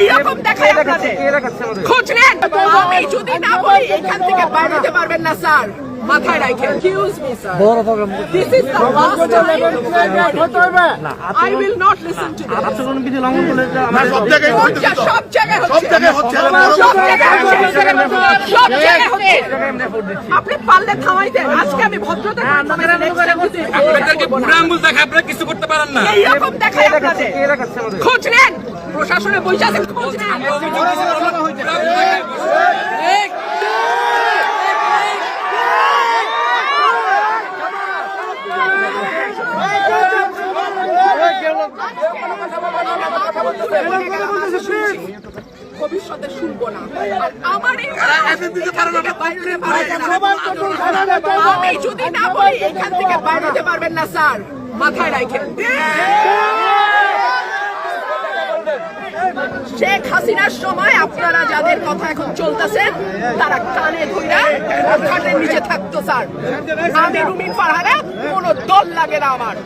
এইরকম দেখায় আপনাদের খোঁজ নেন। আমি যদি না বলি এখান থেকে বাইরে যেতে পারবেন না স্যার, মাথায় রাখেন। Excuse me, sir. This is the last time. I will not listen to this. সব জায়গায় হচ্ছে, সব জায়গায় হচ্ছে। আপনি পারলে থামাই দেন। আজকে আমি ভদ্রতা আপনাদেরকে বুড়া আঙ্গুল দেখায় আপনারা কিছু করতে পারেন না। এইরকম দেখায় আপনাদের খোঁজ নেন। প্রশাসনে বসে আছেন, খোঁজ নেন। ভবিষ্যতে শুনবো না। আমি যদি না বলি এখান থেকে বাইরে যেতে পারবেন না স্যার, মাথায় রাখেন। শেখ হাসিনার সময় আপনারা যাদের কথা এখন চলতেছেন তারা কানে ধইরা খাটের নিচে থাকতো স্যার। আমি রুমিন ফারহানা, কোনো দল লাগে না আমার।